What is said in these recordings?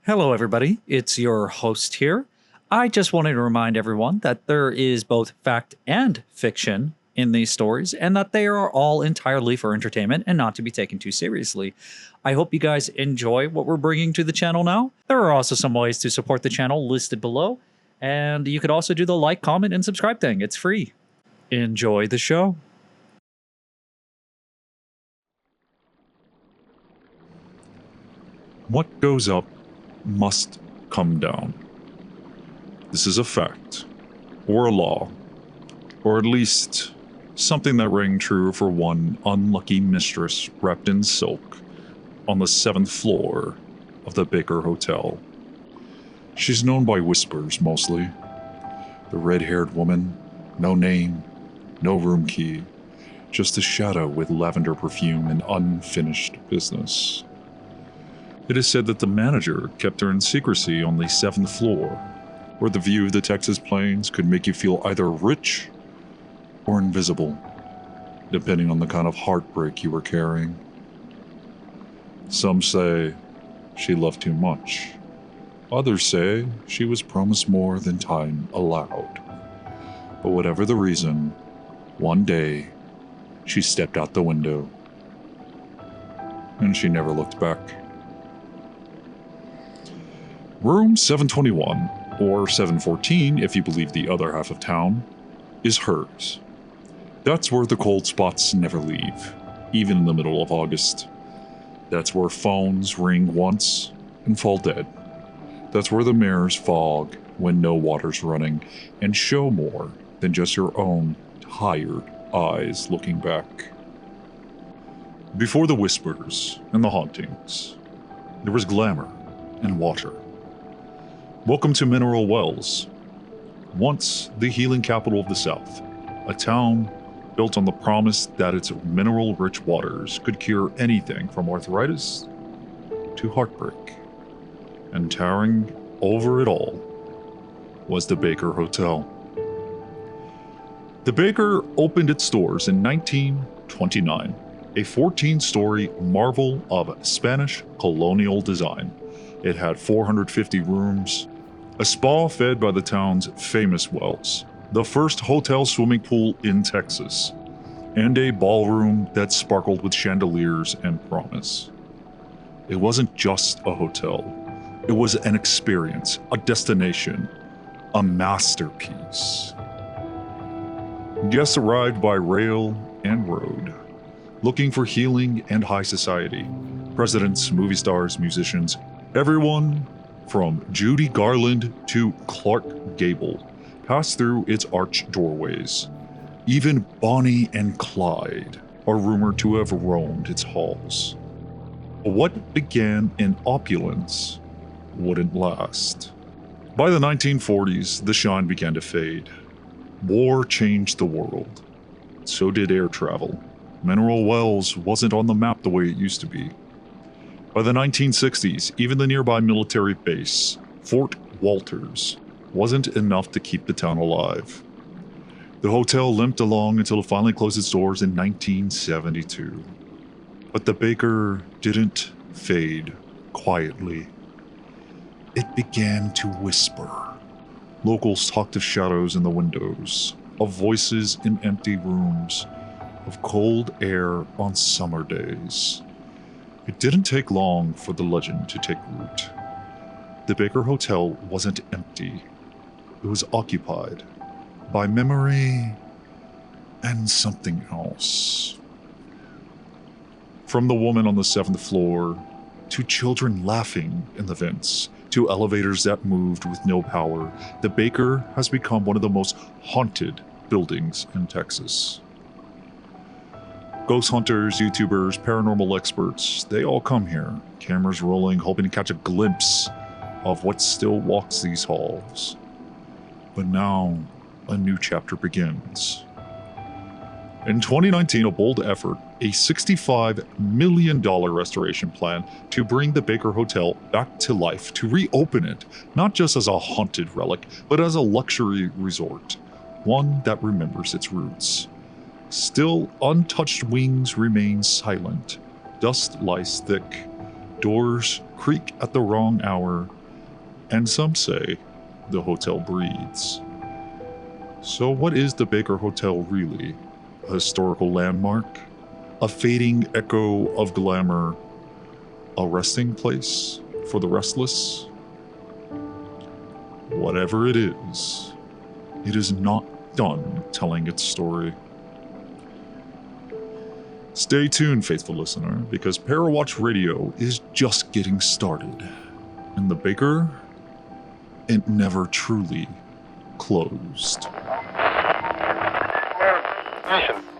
Hello, everybody. It's your host here. I just wanted to remind everyone that there is both fact and fiction in these stories, and that they are all entirely for entertainment and not to be taken too seriously. I hope you guys enjoy what we're bringing to the channel now. There are also some ways to support the channel listed below, and you could also do the like, comment, and subscribe thing. It's free. Enjoy the show. What goes up must come down. This is a fact, or a law, or at least something that rang true for one unlucky mistress wrapped in silk on the 7th floor of the Baker Hotel. She's known by whispers mostly. The red-haired woman, no name, no room key, just a shadow with lavender perfume and unfinished business. It is said that the manager kept her in secrecy on the 7th floor, where the view of the Texas plains could make you feel either rich or invisible, depending on the kind of heartbreak you were carrying. Some say she loved too much. Others say she was promised more than time allowed. But whatever the reason, one day she stepped out the window, and she never looked back. Room 721, or 714 if you believe the other half of town, is hers. That's where the cold spots never leave, even in the middle of August. That's where phones ring once and fall dead. That's where the mirrors fog when no water's running and show more than just your own tired eyes looking back. Before the whispers and the hauntings, there was glamour and water. Welcome to Mineral Wells, once the healing capital of the South, a town built on the promise that its mineral-rich waters could cure anything from arthritis to heartbreak. And towering over it all was the Baker Hotel. The Baker opened its doors in 1929, a 14-story marvel of Spanish colonial design. It had 450 rooms, a spa fed by the town's famous wells, the first hotel swimming pool in Texas, and a ballroom that sparkled with chandeliers and promise. It wasn't just a hotel. It was an experience, a destination, a masterpiece. Guests arrived by rail and road, looking for healing and high society. Presidents, movie stars, musicians, everyone from Judy Garland to Clark Gable passed through its arched doorways. Even Bonnie and Clyde are rumored to have roamed its halls. What began in opulence wouldn't last. By the 1940s, the shine began to fade. War changed the world. So did air travel. Mineral Wells wasn't on the map the way it used to be. By the 1960s, even the nearby military base, Fort Walters, wasn't enough to keep the town alive. The hotel limped along until it finally closed its doors in 1972. But the Baker didn't fade quietly. It began to whisper. Locals talked of shadows in the windows, of voices in empty rooms, of cold air on summer days. It didn't take long for the legend to take root. The Baker Hotel wasn't empty. It was occupied by memory and something else. From the woman on the 7th floor, to children laughing in the vents, to elevators that moved with no power, the Baker has become one of the most haunted buildings in Texas. Ghost hunters, YouTubers, paranormal experts, they all come here, cameras rolling, hoping to catch a glimpse of what still walks these halls. But now, a new chapter begins. In 2019, a bold effort, a $65 million restoration plan to bring the Baker Hotel back to life, to reopen it, not just as a haunted relic, but as a luxury resort, one that remembers its roots. Still, untouched wings remain silent, dust lies thick, doors creak at the wrong hour, and some say the hotel breathes. So what is the Baker Hotel really? A historical landmark? A fading echo of glamour? A resting place for the restless? Whatever it is not done telling its story. Stay tuned, faithful listener, because Parawatch Radio is just getting started. And the Baker, it never truly closed.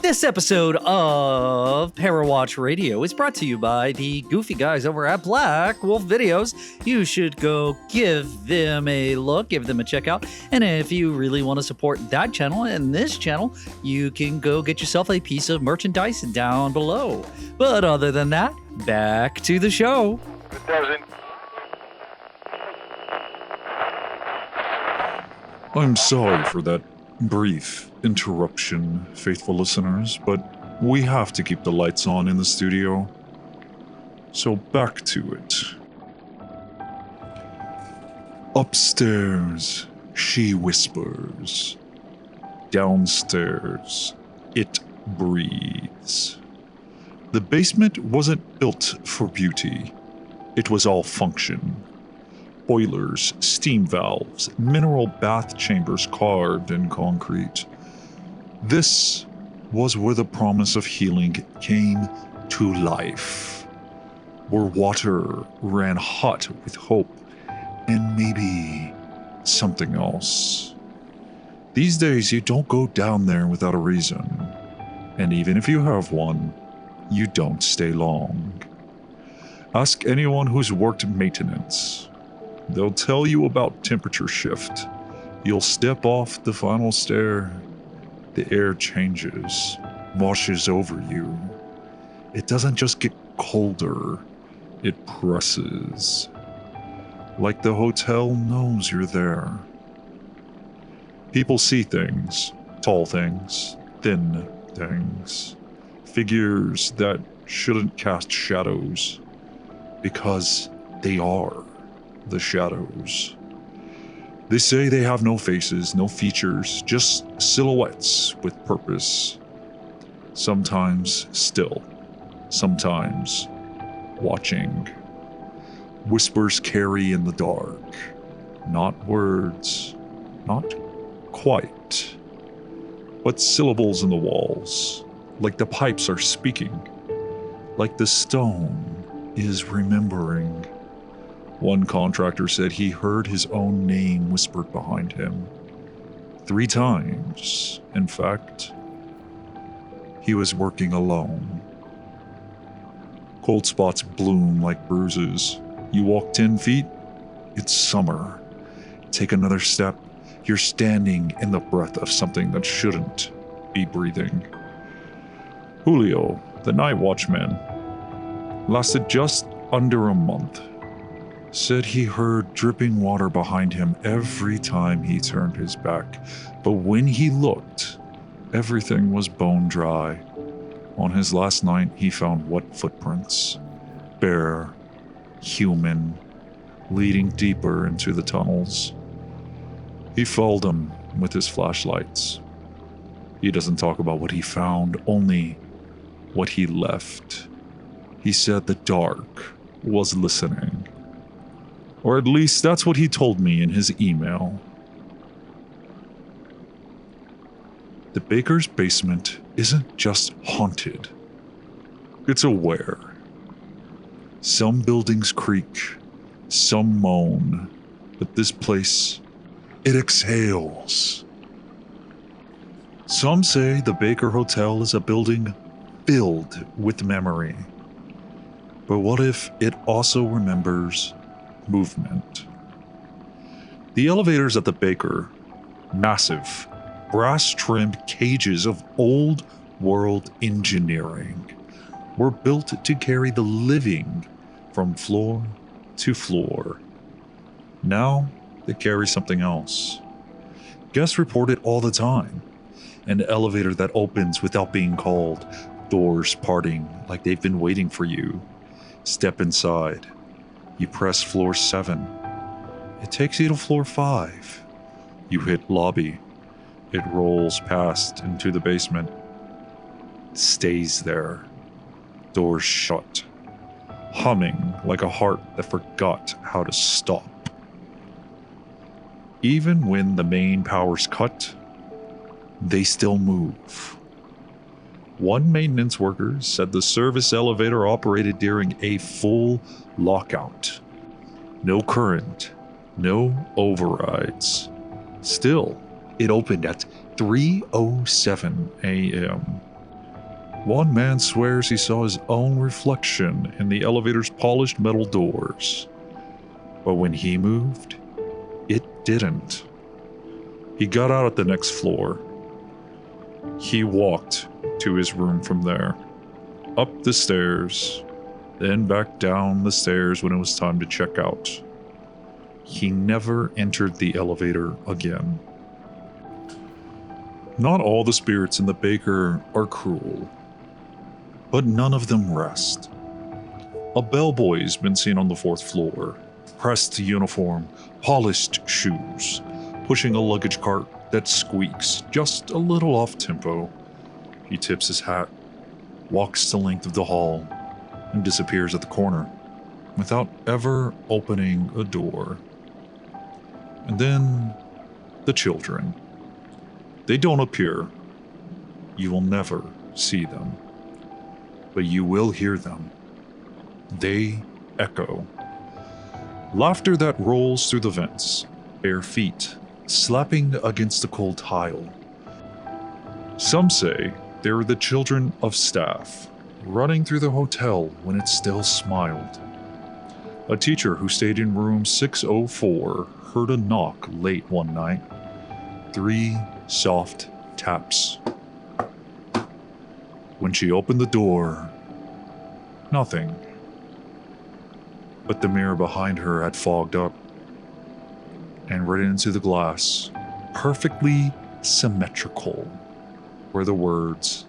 This episode of Parawatch Radio is brought to you by the goofy guys over at Black Wolf Videos. You should go give them a look, give them a check out. And if you really want to support that channel and this channel, you can go get yourself a piece of merchandise down below. But other than that, back to the show. It doesn't. I'm sorry for that brief interruption, faithful listeners, but we have to keep the lights on in the studio. So back to it. Upstairs, she whispers. Downstairs, it breathes. The basement wasn't built for beauty. It was all function. Boilers, steam valves, mineral bath chambers carved in concrete. This was where the promise of healing came to life, where water ran hot with hope and maybe something else. These days, you don't go down there without a reason, and even if you have one, you don't stay long. Ask anyone who's worked maintenance. They'll tell you about temperature shift. You'll step off the final stair. The air changes, washes over you. It doesn't just get colder, it presses. Like the hotel knows you're there. People see things, tall things, thin things, figures that shouldn't cast shadows, because they are the shadows. They say they have no faces, no features, just silhouettes with purpose. Sometimes still, sometimes watching. Whispers carry in the dark, not words, not quite, but syllables in the walls, like the pipes are speaking, like the stone is remembering. One contractor said he heard his own name whispered behind him 3 times. In fact, he was working alone. Cold spots bloom like bruises. You walk 10 feet, it's summer. Take another step, you're standing in the breath of something that shouldn't be breathing. Julio, the night watchman, lasted just under a month. Said he heard dripping water behind him every time he turned his back, but when he looked, everything was bone dry. On his last night, he found wet footprints, bare, human, leading deeper into the tunnels. He followed them with his flashlights. He doesn't talk about what he found, only what he left. He said the dark was listening. Or at least that's what he told me in his email. The Baker's basement isn't just haunted. It's aware. Some buildings creak, some moan, but this place, it exhales. Some say the Baker Hotel is a building filled with memory. But what if it also remembers movement? The elevators at the Baker, massive, brass-trimmed cages of old-world engineering, were built to carry the living from floor to floor. Now, they carry something else. Guests report it all the time. An elevator that opens without being called, doors parting like they've been waiting for you. Step inside. You press floor 7. It takes you to floor 5. You hit lobby. It rolls past into the basement. Stays there. Doors shut. Humming like a heart that forgot how to stop. Even when the main power's cut, they still move. One maintenance worker said the service elevator operated during a full lockout. No current, no overrides. Still, it opened at 3:07 a.m. One man swears he saw his own reflection in the elevator's polished metal doors. But when he moved, it didn't. He got out at the next floor. He walked to his room from there, up the stairs, then back down the stairs when it was time to check out. He never entered the elevator again. Not all the spirits in the baker are cruel, but none of them rest. A bellboy's been seen on the 4th floor, pressed uniform, polished shoes, pushing a luggage cart that squeaks just a little off tempo. He tips his hat, walks the length of the hall, and disappears at the corner without ever opening a door. And then the children. They don't appear. You will never see them. But you will hear them. They echo. Laughter that rolls through the vents, bare feet slapping against the cold tile. Some say they're the children of staff, running through the hotel when it still smiled. A teacher who stayed in room 604 heard a knock late one night. 3 soft taps. When she opened the door, nothing. But the mirror behind her had fogged up, and right into the glass, perfectly symmetrical, were the words,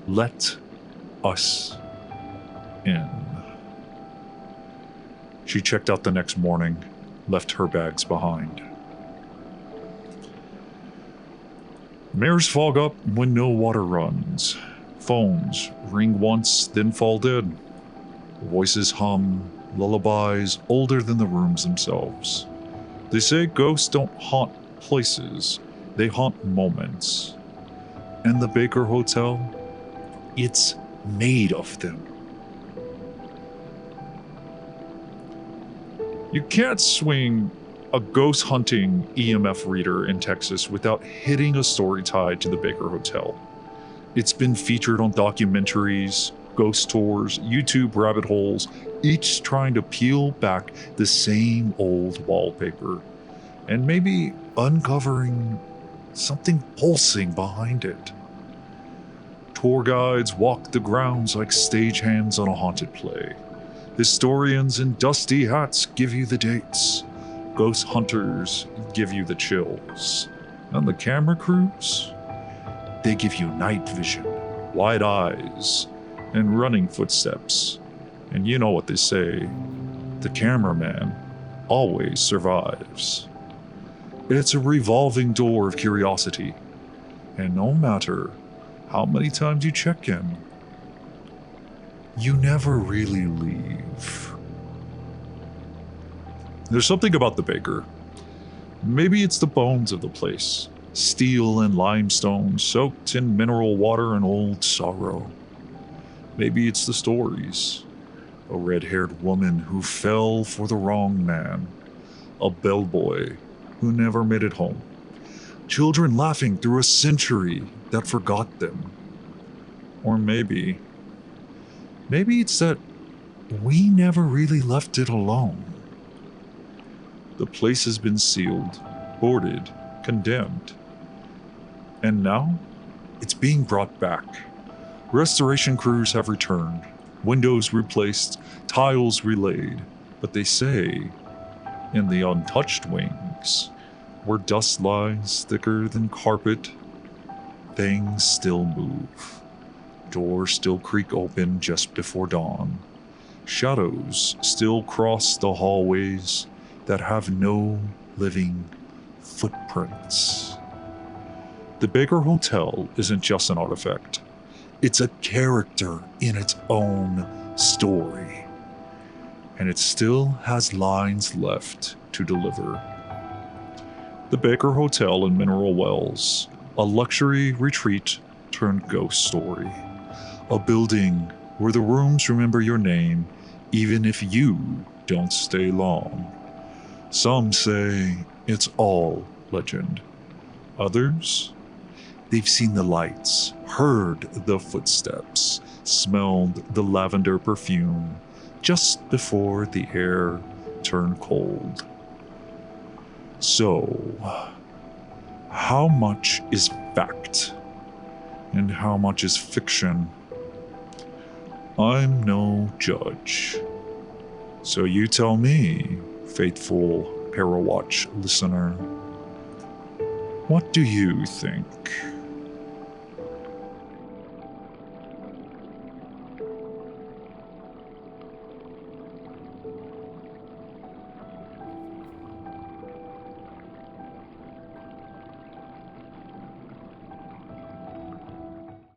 "Let us in." She checked out the next morning, left her bags behind. Mirrors fog up when no water runs. Phones ring once, then fall dead. Voices hum lullabies older than the rooms themselves. They say ghosts don't haunt places, they haunt moments. And the Baker Hotel, it's made of them. You can't swing a ghost hunting EMF reader in Texas without hitting a story tied to the Baker Hotel. It's been featured on documentaries, ghost tours, YouTube rabbit holes, each trying to peel back the same old wallpaper and maybe uncovering something pulsing behind it. Tour guides walk the grounds like stagehands on a haunted play. Historians in dusty hats give you the dates. Ghost hunters give you the chills. And the camera crews? They give you night vision, wide eyes, and running footsteps. And you know what they say, the cameraman always survives. It's a revolving door of curiosity. And no matter how many times you check in, you never really leave. There's something about the Baker. Maybe it's the bones of the place. Steel and limestone soaked in mineral water and old sorrow. Maybe it's the stories. A red-haired woman who fell for the wrong man. A bellboy who never made it home. Children laughing through a century that forgot them. Or maybe it's that we never really left it alone. The place has been sealed, boarded, condemned. And now, it's being brought back. Restoration crews have returned, windows replaced, tiles relaid. But they say, in the untouched wings, where dust lies thicker than carpet, things still move. Doors still creak open just before dawn. Shadows still cross the hallways, that have no living footprints. The Baker Hotel isn't just an artifact. It's a character in its own story. And it still has lines left to deliver. The Baker Hotel in Mineral Wells, a luxury retreat turned ghost story. A building where the rooms remember your name even if you don't stay long. Some say it's all legend. Others, they've seen the lights, heard the footsteps, smelled the lavender perfume just before the air turned cold. So, how much is fact and how much is fiction? I'm no judge. So you tell me, faithful Parawatch listener, what do you think?